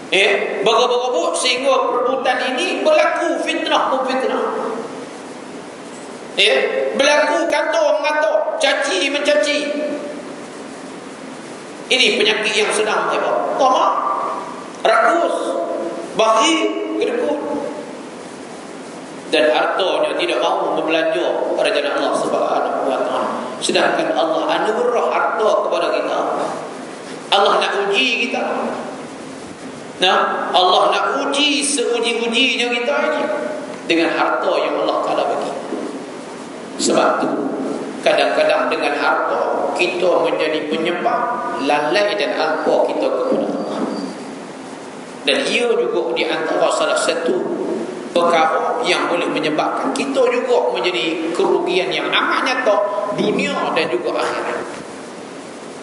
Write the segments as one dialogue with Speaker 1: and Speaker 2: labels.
Speaker 1: Berebut sehingga perebutan ini berlaku fitnah memfitnah. Berlaku kata-mengata, caci mencaci. Ini penyakit yang sedang tamak, rakus, bakhil, kedekut, dan hartanya tidak mahu membelanja pada jalan Allah Subhanahu wa taala. Sedangkan Allah anugerah harta kepada kita. Allah nak uji kita. Allah nak uji seuji-ujinya kita ini dengan harta yang Allah Taala bagi. Sebab tu kadang-kadang dengan harta kita menjadi penyebab lalai dan alpa kita kepada Allah. Dan ia juga di antara salah satu perkara yang boleh menyebabkan kita juga menjadi kerugian yang amat nyata dunia dan juga akhirat.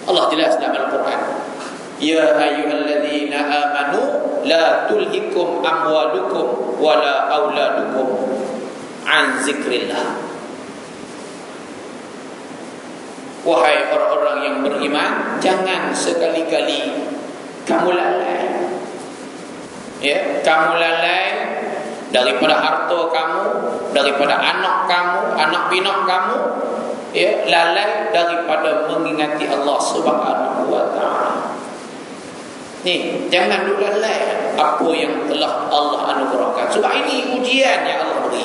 Speaker 1: Allah jelas dalam Al-Quran, ya ayyuhalladzina amanu la tulhikum amwalukum wala auladukum an zikrillah. Wahai orang-orang yang beriman, jangan sekali-kali kamu lalai. Kamu lalai daripada harta kamu, daripada anak kamu, anak pinak kamu, lalai daripada mengingati Allah Subhanahu wa taala. Ni, jangan dulu lalai apa yang telah Allah anugerahkan. Sebab ini ujian yang Allah beri.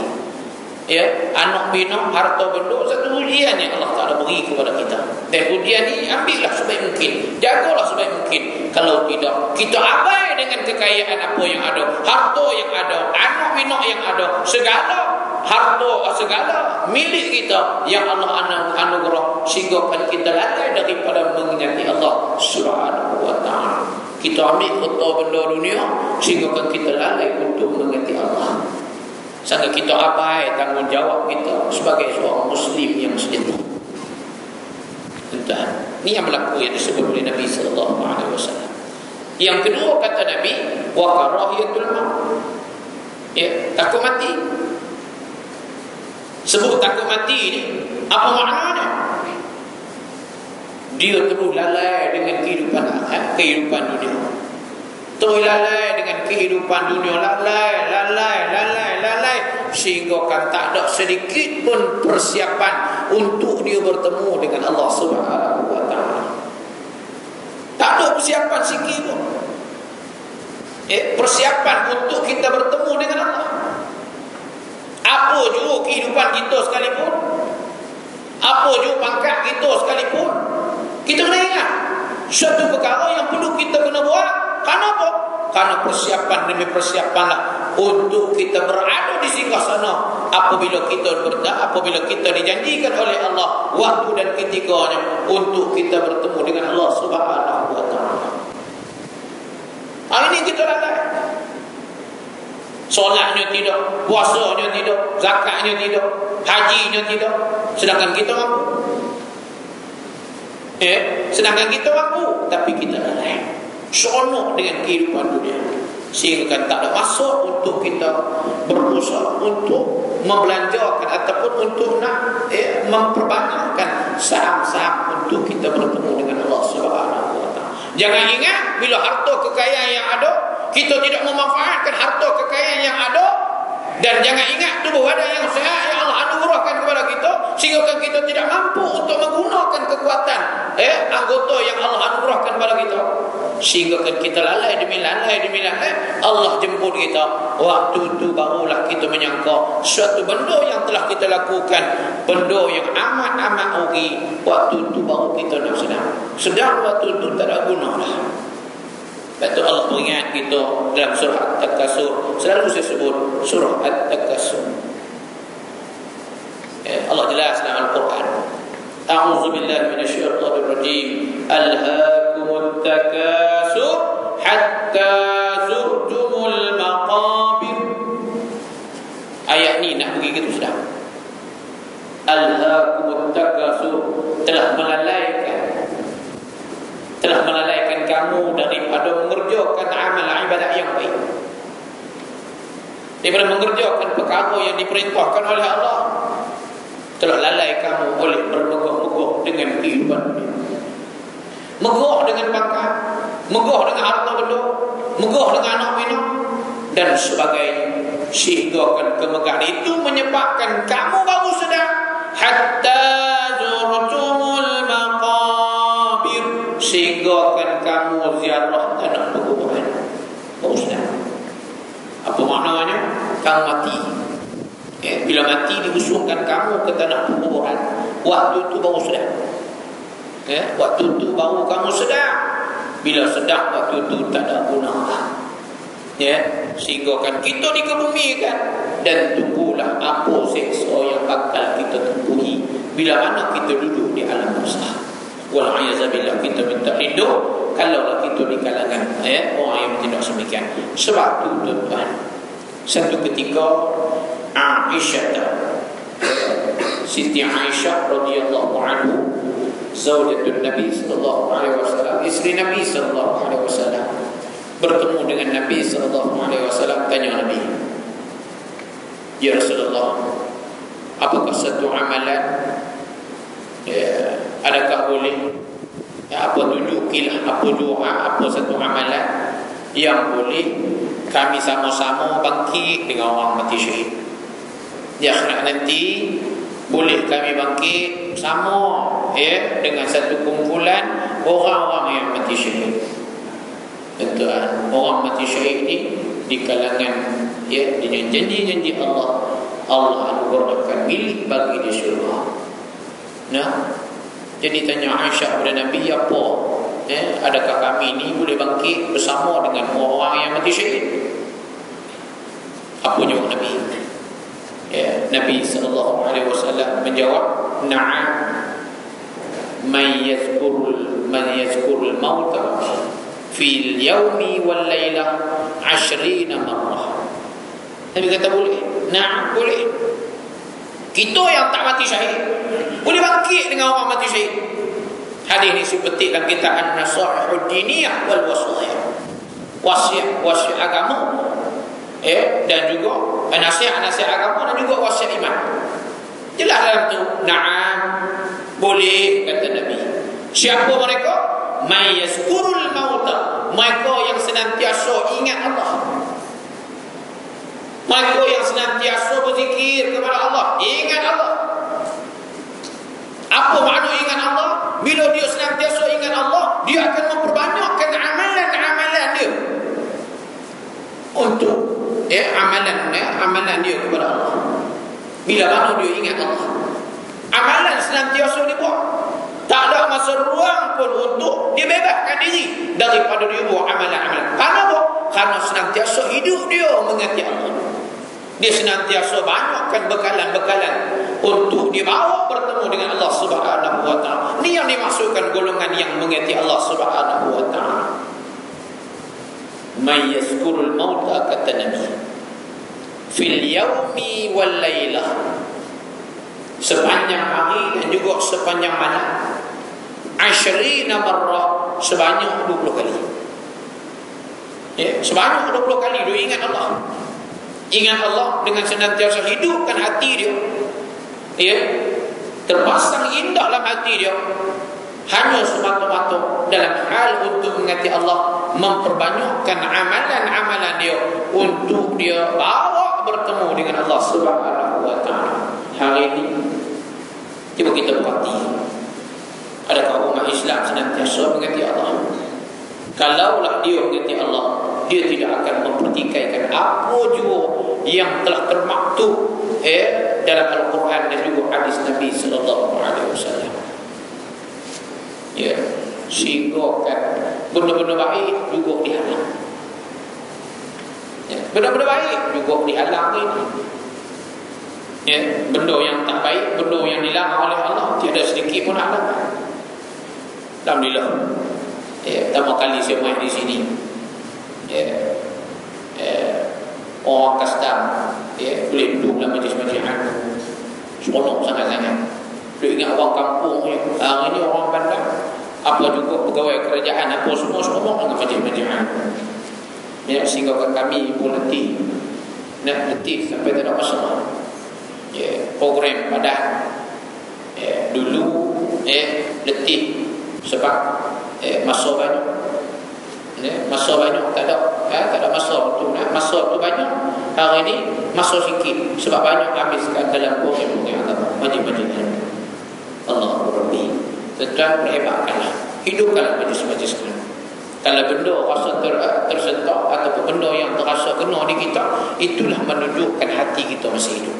Speaker 1: Anak pinak, harta benda, satu ujian yang Allah Taala beri kepada kita. Dan ujian ini ambillah sebaik mungkin, jagalah sebaik mungkin. Kalau tidak, kita abai dengan kekayaan apa yang ada, harta yang ada, anak pinak yang ada, segala harta, segala milik kita yang Allah anugerah, sehingga kita lalai daripada mengingati Allah Subhanahu wa taala. Kita ambil harta benda dunia sehingga kita lalai untuk mengingati Allah. Sehingga kita abai tanggungjawab kita sebagai seorang Muslim yang sejati. Tuan, ini yang berlaku yang disebut oleh Nabi sallallahu alaihi wasallam. Yang kedua kata Nabi, wa karahiyatul maut. Takut mati. Sebut takut mati ni apa maknanya? Dia terus lalai dengan kehidupan dunia. Terus lalai dengan kehidupan dunia, lalai sehingga kan tak ada sedikit pun persiapan untuk dia bertemu dengan Allah Subhanahu wa taala. Tak ada persiapan sikit pun. Persiapan untuk kita bertemu dengan Allah. Apa juga kehidupan kita sekalipun, apa juga pangkat kita sekalipun, kita kena ingat suatu perkara yang perlu kita kena buat. Kenapa? Karena persiapan demi persiapanlah untuk kita berada di singgasana apabila kita dijanjikan oleh Allah waktu dan ketikanya untuk kita bertemu dengan Allah Subhanahu wa taala. Ini kita lalai. Solatnya tidak, puasanya tidak, zakatnya tidak, hajinya tidak, sedangkan kita mampu. Sedangkan kita mampu, tapi kita lalai. Seronok dengan kehidupan dunia, sehingga kan tak ada masa untuk kita berusaha untuk membelanjakan ataupun untuk nak memperbanyakkan saham-saham untuk kita bertemu dengan Allah Subhanahu wa taala. Jangan ingat bila harta kekayaan yang ada, kita tidak memanfaatkan harta kekayaan yang ada. Dan jangan ingat tubuh badan yang sehat yang Allah anugerahkan kepada kita, sehingga kita tidak mampu untuk menggunakan kekuatan anggota yang Allah anugerahkan kepada kita, sehingga kita lalai demi lalai Allah jemput kita. Waktu itu barulah kita menyangka suatu benda yang telah kita lakukan, benda yang amat rugi. Waktu itu baru kita nak sedang waktu itu tak ada guna dah. Betul Allah mengingat kita dalam surah At-Takasur. Selalu saya sebut surah At-Takasur. Allah jelas dalam Al-Quran. A'udzu billahi minasyaitonir rajim. Alhaakumut takasur hatta zurtumul maqabir. Ayat ni nak pergi gitu sudah. Alhaakumut takasur, telah melalaikan kamu daripada mengerjakan amal ibadat yang baik, daripada mengerjakan perkara yang diperintahkan oleh Allah. Telah lalai kamu oleh bermegah-megah dengan kehidupan dunia, megah dengan pangkat, megah dengan harta benda, megah dengan anak bina dan sebagainya. Sehingga kemegahan itu menyebabkan kamu baru sedar hatta zurtumul maqabir, sehingga kamu ziarah tanah kuburan. Baru sedar. Apa maknanya? Kamu mati. Bila mati diusungkan kamu ke tanah kuburan, waktu itu baru sedar. Waktu itu baru kamu sedar. Bila sedar, waktu itu tak ada guna. Sehingga kita dikebumikan dan tunggulah apa seksa yang bakal kita tempuhi bila mana kita duduk di alam barzakh. Wal'iyadzubillah, kita minta lindung kalaulah kita di kalangan orang yang tidak semikian. Sebab itu tuan-tuan, satu ketika Siti Aisyah radhiyallahu anhu, zaujatun Nabi sallallahu alaihi wasallam, isteri Nabi sallallahu alaihi wasallam, bertemu dengan Nabi sallallahu alaihi wasallam, tanya Nabi, "Ya Rasulullah, apakah satu amalan adakah boleh apa tunjukilah apa doa, apa satu amalan yang boleh kami sama-sama bangkit dengan orang mati syahid? Di akhirat nanti boleh kami bangkit sama dengan satu kumpulan orang-orang yang mati syahid." Tuan, orang mati syahid ini di kalangan dengan janji-janji Allah, Allah anugerahkan milik bagi di syurga. Jadi tanya Aisyah kepada Nabi, apa adakah kami ini boleh bangkit bersama dengan orang yang mati syahid? Apa jawab Nabi? Nabi sallallahu alaihi wasallam menjawab, "Na'am, man yazkurul mauta fil yaumi wal lailah 20 marrah." Nabi kata boleh. Nah, boleh. Kita yang tak mati syahid boleh bangkit dengan orang mati syahid. Hadis ini seperti dalam kitab An-Nasaihud Diniyah wal Wasiyah. Wasiat agama dan juga nasihat agama dan juga wasiat iman. Jelas dalam tu. Na'am, boleh, kata Nabi. Siapa mereka? Man yazkurul mauta, mereka yang senantiasa ingat Allah, mereka yang senantiasa berzikir kepada Allah, ingat Allah. Apa makna ingat Allah? Bila dia senantiasa ingat Allah, dia akan memperbanyakkan amalan-amalan dia untuk amalan dia kepada Allah. Bila mana dia ingat Allah, amalan senantiasa dia buat. Tak ada masa ruang pun untuk dia bebaskan diri daripada dia buat amalan-amalan. Karena apa? Karena senantiasa hidup dia mengingati Allah. Dia senantiasa banyakkan bekalan-bekalan untuk dia bawa bertemu dengan Allah Subhanahu wa taala. Ini yang dimaksudkan golongan yang mengingati Allah Subhanahu wa taala. May yazkurul mauta, kata Nabi, fil yaumi wal lailah, sepanjang hari dan juga sepanjang malam. 20 marrah, sebanyak 20 kali. Sebanyak 20 kali dia ingat Allah. Ingat Allah dengan senantiasa hidupkan hati dia. Terpasang indah dalam hati dia. Hanya semata-mata dalam hal untuk mengingati Allah, memperbanyakkan amalan-amalan dia untuk dia bawa bertemu dengan Allah Subhanahu wa taala. Hari ini cuba kita perhati, adakah umat Islam senantiasa mengingati Allah? Kalaulah dia mengingati Allah, dia tidak akan mempertikaikan apa jua yang telah termaktub dalam Al-Quran dan juga hadis Nabi sallallahu alaihi wasallam. Sehingga benda-benda baik juga dihalang. Benda-benda baik juga dihalang ini. Benda yang tak baik, benda yang dilarang oleh Allah, tiada sedikit pun halangan. Alhamdulillah. Pertama kali saya main di sini, orang custom boleh duduk dalam majlis-majlis anu, seronok sangat-sangat. Dia ingat orang kampung ni, hari ni orang bandar, apa juga pegawai kerajaan, apa semua seronok dengan majlis-majlis anu. Sehingga kami pun letih, nak letih sampai tak ada masalah. Program padat. Dulu letih sebab masa banyak. Masa banyak tak ada, tak ada masa tu. Masa tu banyak. Hari ni masa sikit sebab banyak habiskan dalam program-program agama, majlis-majlis ilmu. Allahu Rabbi. Tuan berhebatkanlah, hidupkanlah majlis-majlis ilmu. Kalau benda rasa tersentak ataupun benda yang terasa kena di kita, itulah menunjukkan hati kita masih hidup.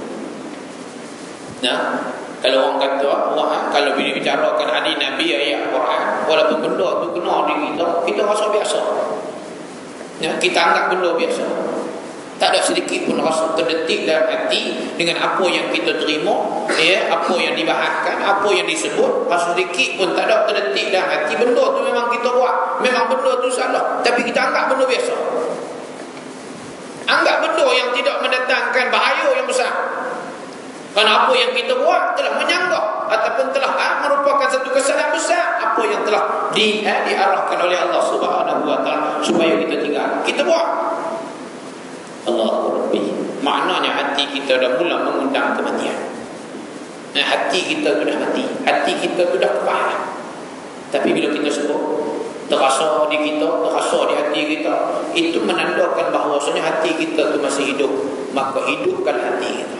Speaker 1: Kalau orang kata, kalau bila bicarakan hadis Nabi, ayat Quran, walaupun benda tu kena di kita rasa biasa. Kita anggap benda biasa. Tak ada sedikit pun rasa terdetik dalam hati dengan apa yang kita terima, apa yang dibahaskan, apa yang disebut. Rasa sedikit pun tak ada terdetik dalam hati. Benda tu memang kita buat, memang benda tu salah, tapi kita anggap benda biasa. Anggap benda yang tidak mendatangkan bahaya yang besar. Kerana apa yang kita buat telah menyanggah ataupun telah merupakan satu kesalahan besar, apa yang telah diarahkan oleh Allah Subhanahu Wa Taala supaya kita tinggal, kita buat. Allahu Rabbi. Maknanya hati kita dah mula mengundang kematian. Hati kita sudah mati, hati kita sudah kepala. Tapi bila kita sebut, terasa di kita, terasa di hati kita, itu menandakan bahawasanya hati kita itu masih hidup. Maka hidupkan hati kita.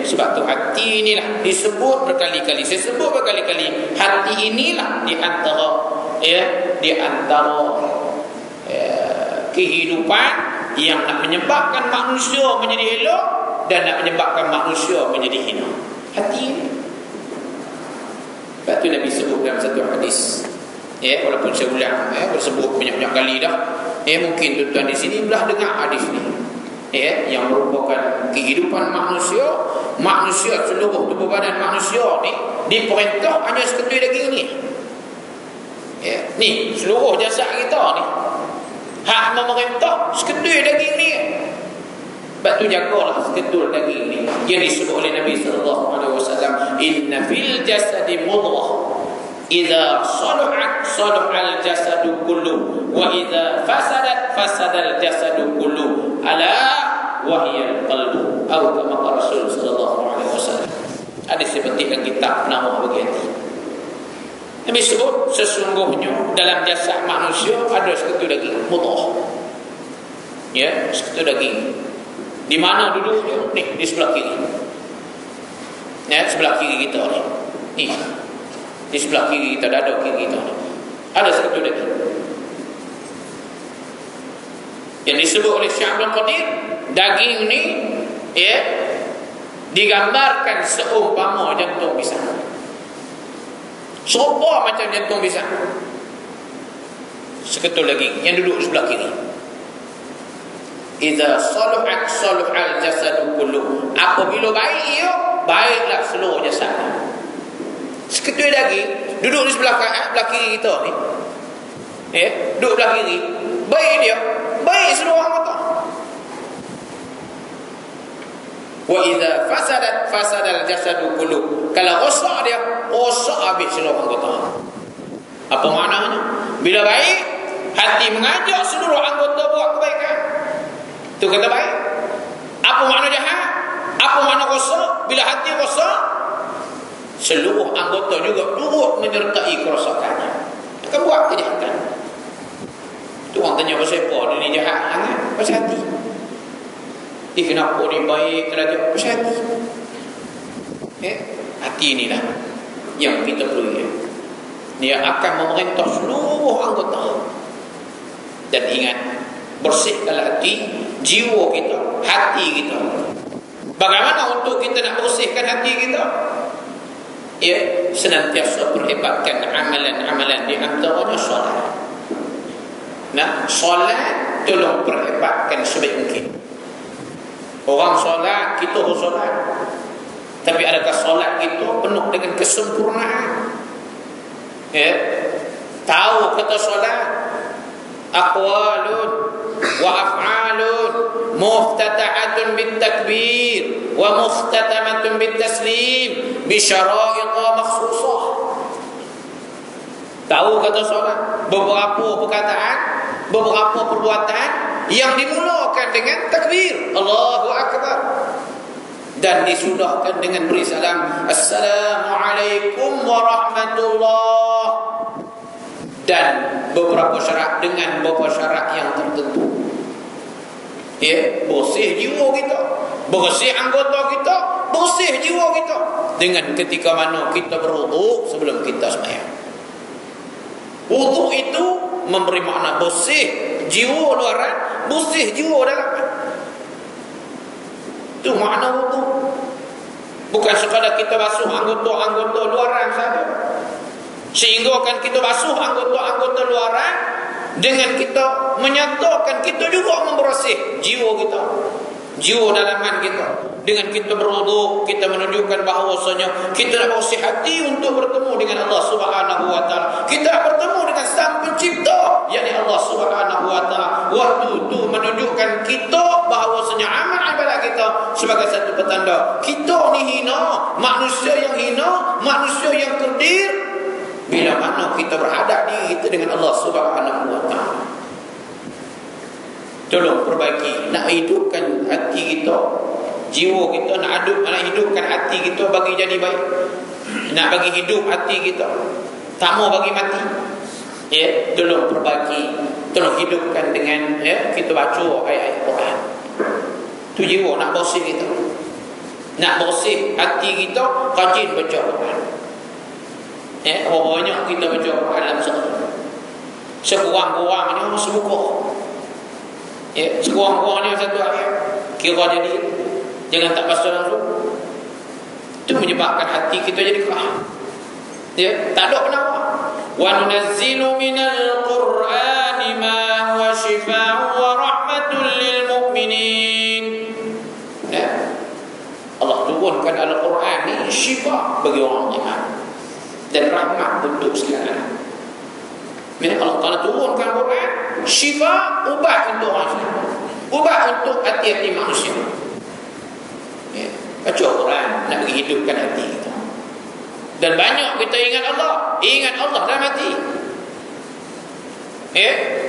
Speaker 1: Sebab tu hati inilah disebut berkali-kali. Saya sebut berkali-kali. Hati inilah di antara kehidupan yang nak menyebabkan manusia menjadi elok dan nak menyebabkan manusia menjadi hina. Hati ini. Sebab tu Nabi sebut dalam satu hadis. Walaupun saya ulang, bersebut banyak-banyak kali dah. Mungkin tuan-tuan di sini belah dengar hadis ni. Yang merupakan kehidupan manusia seluruh tubuh badan manusia ni diperintah hanya seketui daging ni. Ni seluruh jasad kita ni hak memerintah seketui daging ni. Sebab tu jagalah seketul daging ni. Yang disebut oleh Nabi SAW, inna fil jasadi mudghah idza saluhat saluhal jasadu kullu wa idza fasadat fasadal jasadu kullu ala wa hiya qalbu atau kama Rasul sallallahu alaihi wasallam. Hadis seperti yang kita nama bagi hati. Nabi sebut sesungguhnya dalam jasad manusia ada seketul daging mudghah. Seketul daging. Di mana duduknya? Ni di sebelah kiri. Sebelah kiri kita ni. Ni. Di sebelah kiri kita, dada kiri kita ada seketul daging. Yang disebut oleh Syekh Abdul Qadir, daging ni digambarkan seumpama jantung pisang. Serupa macam jantung pisang. Seketul daging yang duduk sebelah kiri. Idza saluhat saluhal jasadu kullu. Apabila baik ia, baiklah seluruh jasad. Seketul daging duduk di sebelah kiri kita ni. Duduk belah kiri. Baik dia, baik seluruh anggota. Wa idza fasadat fasadal jasadu kullu. Kalau rosak dia, rosak habis seluruh anggota. Apa maknanya? Bila baik, hati mengajak seluruh anggota buat kebaikan. Itu kata baik. Apa makna jahat? Apa makna rosak? Bila hati rosak, seluruh anggota juga turut menyertai kerosakannya. Akan buat kejahatan. Tu orang tanya pasal apa? Dia ni jahat sangat. Pasal hati. Kenapa dia baik? Kenapa pasal hati? Hati inilah yang kita perlu ingat. Dia akan memerintah seluruh anggota. Dan ingat, bersihkanlah hati, jiwa kita, hati kita. Bagaimana untuk kita nak bersihkan hati kita? Senantiasa perhebatkan amalan-amalan, di antaranya solat. Solat tolong perhebatkan sebaik mungkin. Orang solat, kita bersolat, tapi adakah solat kita penuh dengan kesempurnaan? Tahu kata solat, aqwalun wa af'alun muftatahatun bitakbir wa muftatamatun bitaslim bi syara'ita makhsusah. Tahu kata solat, beberapa perkataan, beberapa perbuatan yang dimulakan dengan takbir, Allahu Akbar, dan disudahkan dengan beri salam, Assalamualaikum warahmatullahi. dan beberapa syarat dengan beberapa syarat yang tertentu. Ya, bersih jiwa kita, bersih anggota kita, bersih jiwa kita dengan ketika mana kita berwuduk sebelum kita sembahyang. Wuduk itu memberi makna bersih jiwa luaran, bersih jiwa dalaman. Itu makna wuduk. Bukan sekadar kita basuh anggota-anggota luaran saja. Sehingga akan kita basuh anggota-anggota luaran dengan kita menyatakan kita juga membersih jiwa kita, jiwa dalaman kita. Dengan kita berwuduk, kita menunjukkan bahawasanya kita nak bersih hati untuk bertemu dengan Allah Subhanahu wa taala. Kita bertemu dengan Sang Pencipta, yakni Allah Subhanahu wa taala. Waktu itu menunjukkan kita bahawasanya amal ibadah kita sebagai satu petanda kita ni hina, manusia yang hina, manusia yang kerdil. Bila mana kita berhadap diri kita dengan Allah Subhanahu wa taala. Tolong perbaiki, nak hidupkan hati kita, jiwa kita, nak hidupkan hati kita bagi jadi baik. Nak bagi hidup hati kita, tak mau bagi mati. Ya, tolong perbaiki, tolong hidupkan dengan kita baca ayat-ayat Quran. Tu jiwa nak bersih kita. Nak bersih hati kita, rajin baca Quran. Banyak kita baca Quran dalam sehari. Sekurang-kurangnya sebuku. Sekurang-kurangnya satu ayat. Kira jadi, jangan tak baca langsung. Itu menyebabkan hati kita jadi keras. Tak ada penawar. Wa nunazzilu minal Qur'ani ma huwa shifaa'un wa rahmatun lil mu'minin. Allah turunkan Al-Quran ni syifa bagi orang iman dan rahmat untuk sekalian. Bila Allah Ta'ala turunkan Quran, syifa, ubat untuk orang Islam, ubat untuk hati-hati manusia. Baca Quran nak bagi hidupkan hati kita. Dan banyak kita ingat Allah dalam hati.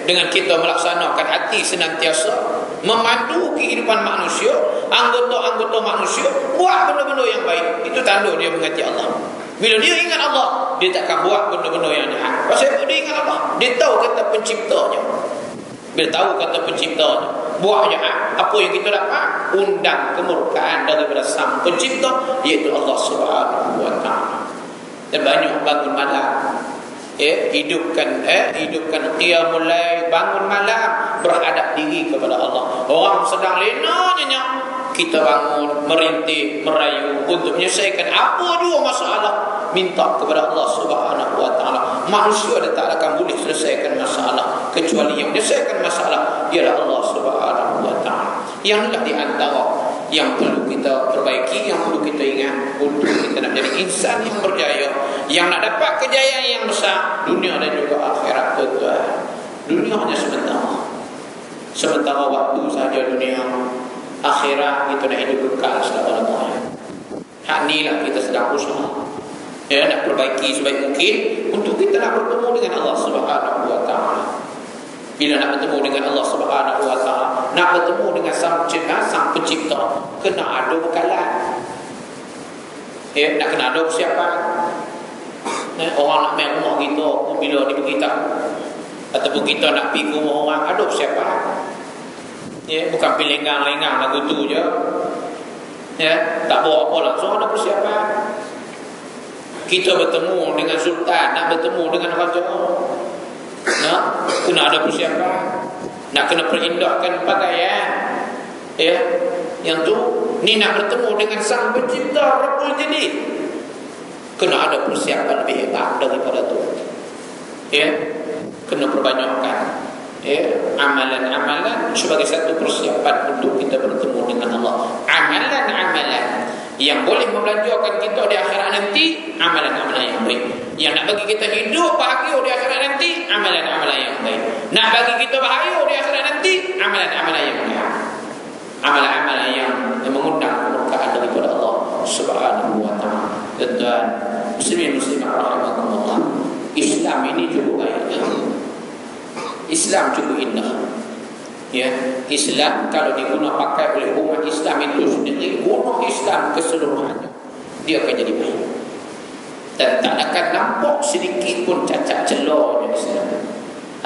Speaker 1: Dengan kita melaksanakan hati senantiasa memandu kehidupan manusia, anggota-anggota manusia buat benda-benda yang baik. Itu tanda dia mengasihi Allah. Bila dia ingat Allah, dia takkan buat benda-benda yang jahat. Pasal dia ingat Allah, dia tahu kata penciptanya. Bila tahu kata penciptanya, buat jahat, apa yang kita dapat? Undang kemurkaan daripada Sang Pencipta, iaitu Allah Subhanahu wa taala. Dan banyak bangun malam, hidupkan qiyamul lail, bangun malam berhadap diri kepada Allah. Orang sedang lena nyenyak, kita bangun merintih, merayu untuk menyelesaikan apa jua masalah, minta kepada Allah Subhanahu wa taala. Manusia dia tak akan boleh selesaikan masalah kecuali yang menyelesaikan masalah ialah Allah Subhanahu wa taala. Yang inilah di antara yang perlu kita perbaiki, yang perlu kita ingat untuk kita nak menjadi insan yang berjaya, yang nak dapat kejayaan yang besar dunia dan juga akhirat. Tuan-tuan, dunia hanya sementara waktu saja dunia. Akhirat kita nak hidup kekal selama-lamanya. Hak ni lah kita sedang usaha, nak perbaiki sebaik mungkin untuk kita nak bertemu dengan Allah Subhanahu wa taala. Bila nak bertemu dengan Allah Subhanahu wa taala, nak bertemu dengan Sang Pencipta, kena ada bekalan. Nak kena ada persiapan. Orang nak main rumah kita, bila diberitahu ataupun kita nak pergi ke rumah orang, ada persiapan. Bukan pergi lenggang-lenggang lagu tu je. Tak bawa apa langsung, ada persiapan. Kita bertemu dengan sultan, nak bertemu dengan raja, kena ada persiapan. Nak kena perindahkan pakaian. Yang tu ni nak bertemu dengan Sang Pencipta Rabbul Jalil, kena ada persiapan lebih hebat daripada tu. Kena perbanyakkan amalan-amalan sebagai satu persiapan untuk kita bertemu dengan Allah. Amalan-amalan yang boleh membelanjakan kita di akhirat nanti, amalan-amalan yang baik. Yang nak bagi kita hidup bahagia di akhirat nanti, amalan-amalan yang baik. Nak bagi kita bahagia di akhirat nanti, amalan-amalan yang baik. Amalan-amalan yang mengundang kemurkaan daripada Allah Subhanahu wa taala. Dan muslimin-muslimat rahimakumullah, Islam ini cukup baik. Islam cukup indah. Islam kalau diguna pakai oleh umat Islam itu sendiri, guna Islam keseluruhannya, dia akan jadi baik. Dan tak akan nampak sedikit pun cacat celahnya Islam.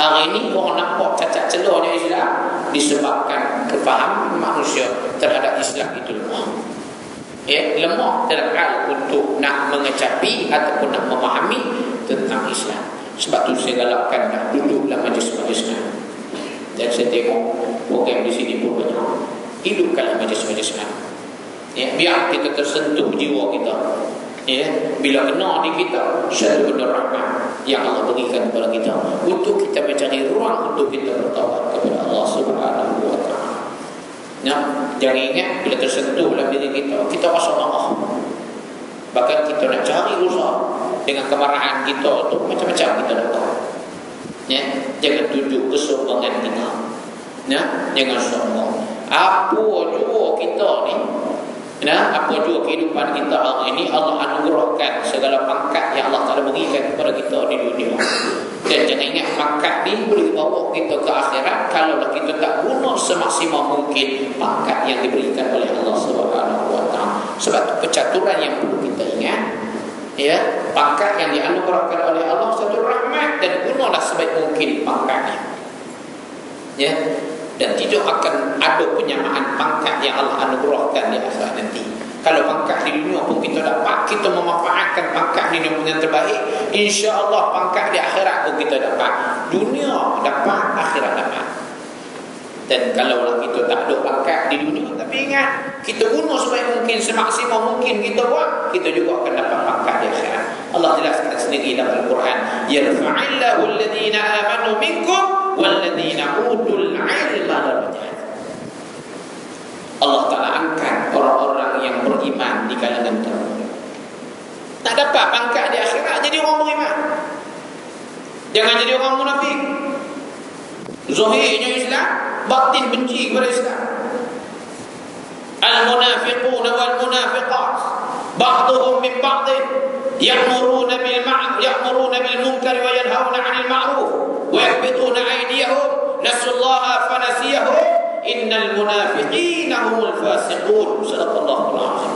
Speaker 1: Hari ini orang nampak cacat celahnya Islam disebabkan kefahaman manusia terhadap Islam itu lemah. Lemah dalam hal untuk nak mengecapi ataupun nak memahami tentang Islam. Sebab tu saya galakkan nak duduklah majlis-majlis ni. Dan saya tengok program di sini pun banyak. Hidupkanlah majlis-majlis ni. Biar kita tersentuh jiwa kita. Bila kena di kita satu benda rahmat yang Allah berikan kepada kita untuk kita mencari ruang untuk kita bertaubat kepada Allah Subhanahu wa taala. Jangan ingat bila tersentuh dalam diri kita rasa marah. Bahkan kita nak cari usaha dengan kemarahan kita tu macam-macam kita lakukan. Jangan tunjuk kesombongan kita. Jangan sombong. Apa jua kita ni, apa jua kehidupan kita hari ini, Allah anugerahkan segala pangkat yang Allah Ta'ala berikan kepada kita di dunia. Dan jangan ingat pangkat ni boleh bawa kita ke akhirat kalau kita tak guna semaksimal mungkin pangkat yang diberikan oleh Allah Subhanahu wa taala. Sebab percaturan yang perlu kita ingat, pangkat yang dianugerahkan oleh Allah satu rahmat, dan gunalah sebaik mungkin pangkatnya. Dan tidak akan ada penyamaan pangkat yang Allah anugerahkan di akhirat nanti. Kalau pangkat di dunia pun kita dapat, kita memanfaatkan pangkat di dunia yang terbaik, insya-Allah pangkat di akhirat pun kita dapat. Dunia dapat, akhirat dapat. Dan kalau kita tak ada pangkat di dunia, tapi ingat, kita guna sebaik mungkin, semaksimal mungkin kita buat, kita juga akan dapat pangkat di akhirat. Allah jelaskan sendiri dalam Al-Quran, yarfa'illahu alladhina amanu minkum walladhina utul ilma darajat. Allah Ta'ala angkat orang-orang yang beriman di kalangan kamu. Tak dapat pangkat di akhirat jadi orang beriman. Jangan jadi orang munafik. Zahirnya Islam, batin benci kepada Islam. Al-munafiqun wal-munafiqat ba'duhum min ba'din ya'muruna bil munkar wa yanhauna 'anil ma'ruf wa yaqbiduna aydiyahum nasullaha fanasiyahum innal munafiqina humul fasiqun. Sadaqallahu alazim.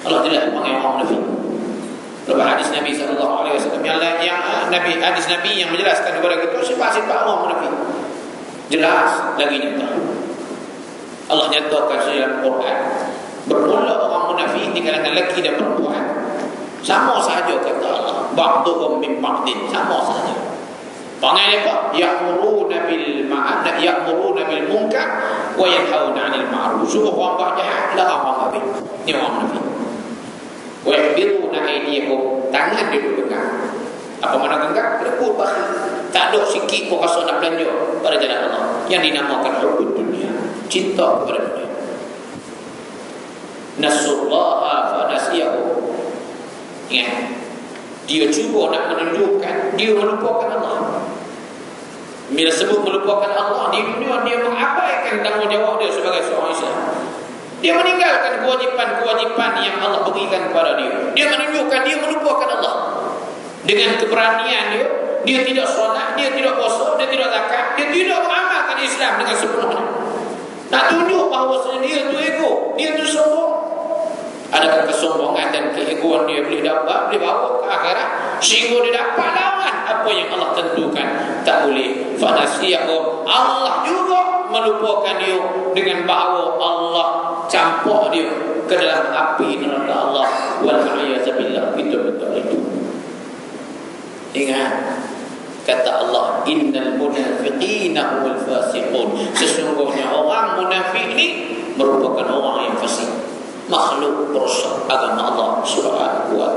Speaker 1: Allah jelas panggil orang munafik. Dalam hadis Nabi sallallahu alaihi wasallam hadis Nabi yang menjelaskan kepada kita sifat-sifat orang munafik. Jelas lagi nyata. Allah nyatakan dalam Quran, bermula orang munafik di kalangan lelaki dan perempuan. Sama sahaja kata Allah, ba'duhum min ba'din, sama sahaja. Panggil apa? Ya'muruna bil munkar wa yanhauna 'anil ma'ruf. Suruh orang buat jahat, larang orang baik. Ni orang munafik. Wa yaqbiduna aydiyahum, tangan dia pegang. Apa mana genggam? Lekut bakhil. Tak ada sikit pun rasa nak belanja pada jalan Allah. Yang dinamakan hubud dunia, cinta kepada dunia. Nasullaha fa nasiyahum. Ingat, dia cuba nak menunjukkan dia melupakan Allah. Bila sebut melupakan Allah di dunia, dia mengabaikan tanggungjawab dia sebagai seorang Islam. Dia meninggalkan kewajipan-kewajipan yang Allah berikan kepada dia. Dia menunjukkan dia melupakan Allah. Dengan keberanian dia tidak solat, dia tidak puasa, dia tidak zakat, dia tidak mengamalkan Islam dengan sepenuhnya. Nak tunjuk bahawa dia tu ego, dia tu sombong. Adakah kesombongan dan keegoan dia boleh bawa ke akhirat sehingga dia dapat lawan apa yang Allah tentukan? Tak boleh. Fanasiyahu, Allah juga melupakan dia dengan bahawa Allah campur dia ke dalam api neraka Allah. Wal'iyadzubillah. Betul-betul itu. Ingat, kata Allah, innal munafiqina humul fasiqun. Sesungguhnya orang munafik ini merupakan orang yang fasik, makhluk perusak agama Allah Subhanahu wa